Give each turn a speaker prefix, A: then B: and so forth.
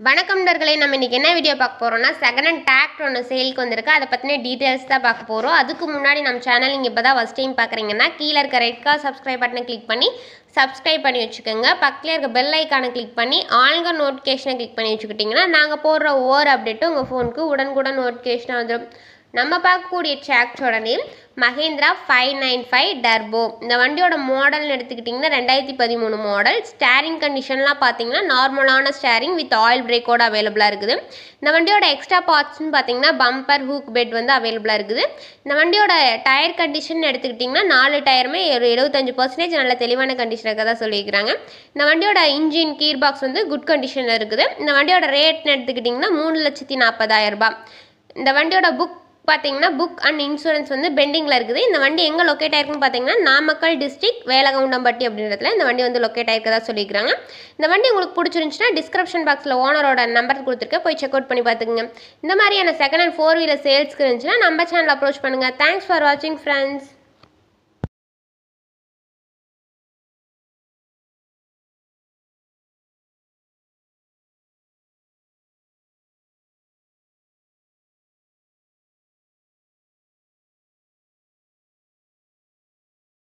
A: வணக்கம் நண்பர்களே, நம்ம இன்னைக்கு என்ன வீடியோ பார்க்க போறோம்னா செகண்ட் ஹேண்ட் டிராக்டர் ஒன்று சேலுக்கு வந்திருக்கு. அதை பற்றின டீட்டெயில்ஸ் தான் பார்க்க போகிறோம். அதுக்கு முன்னாடி நம்ம சேனல் நீங்கள் இப்போ தான் ஃபஸ்ட் டைம் பார்க்குறீங்கன்னா கீழே இருக்க ரெட் கலர் சப்ஸ்கிரைப் பட்டனை கிளிக் பண்ணி சப்ஸ்கிரைப் பண்ணி வச்சுக்கோங்க. பக்கத்தில் இருக்க பெல் ஐக்கானை கிளிக் பண்ணி ஆல்க நோட்டிஃபிகேஷனை கிளிக் பண்ணி வச்சுக்கிட்டிங்கன்னா நாங்கள் போடுற ஒவ்வொரு அப்டேட்டும் உங்கள் ஃபோனுக்கு உடனுக்குடன் நோட்டிஃபிகேஷனாக வந்துடும். நம்ம பார்க்கக்கூடிய டிராக்டரோட நேம் மஹேந்திரா 595 டர்போ. இந்த வண்டியோட மாடல்னு எடுத்துக்கிட்டிங்கன்னா 2013 மாடல். ஸ்டேரிங் கண்டிஷன்லாம் பார்த்தீங்கன்னா நார்மலான ஸ்டேரிங் வித் ஆயில் பிரேக்கோட அவைலபிளாக இருக்குது. இந்த வண்டியோட எக்ஸ்ட்ரா பார்ட்ஸ்னு பார்த்தீங்கன்னா பம்பர் ஹூக் பெட் வந்து அவைலபிளாக இருக்குது. இந்த வண்டியோட டயர் கண்டிஷன் எடுத்துக்கிட்டிங்கன்னா 4 டயருமே ஒரு 75% நல்ல தெளிவான கண்டிஷனுக்கு தான் சொல்லியிருக்கிறாங்க. இந்த வண்டியோட இன்ஜின் கீர் பாக்ஸ் வந்து குட் கண்டிஷனில் இருக்குது. இந்த வண்டியோட ரேட்னு எடுத்துக்கிட்டிங்கன்னா 3,40,000 ரூபாய். இந்த வண்டியோட புக் அண்ட் இன்சூரன்ஸ் வந்து பெண்டிங்கில் இருக்குது. இந்த வண்டி எங்கே லொக்கேட் ஆயிருக்குன்னு பார்த்தீங்கன்னா நாமக்கல் டிஸ்ட்ரிக்ட் வேலகவுண்டம்பட்டி அப்படின்றதுல இந்த வண்டி வந்து லொக்கேட் ஆயிருக்கதா சொல்லியிருக்காங்க. இந்த வண்டி உங்களுக்கு பிடிச்சிருந்துச்சுன்னா டிஸ்கிரிப்ஷன் பாக்ஸில் ஓனரோட நம்பர் கொடுத்துருக்கேன், போய் செக் அவுட் பண்ணி பார்த்துக்குங்க. இந்த மாதிரியான செகண்ட் ஹேண்ட் 4 வீலர் சேல்ஸ்க்கு இருந்துச்சுன்னா நம்ம சேனல் அப்ரோச் பண்ணுங்கள். தேங்க்ஸ் ஃபார் வாட்சிங் ஃப்ரெண்ட்ஸ்.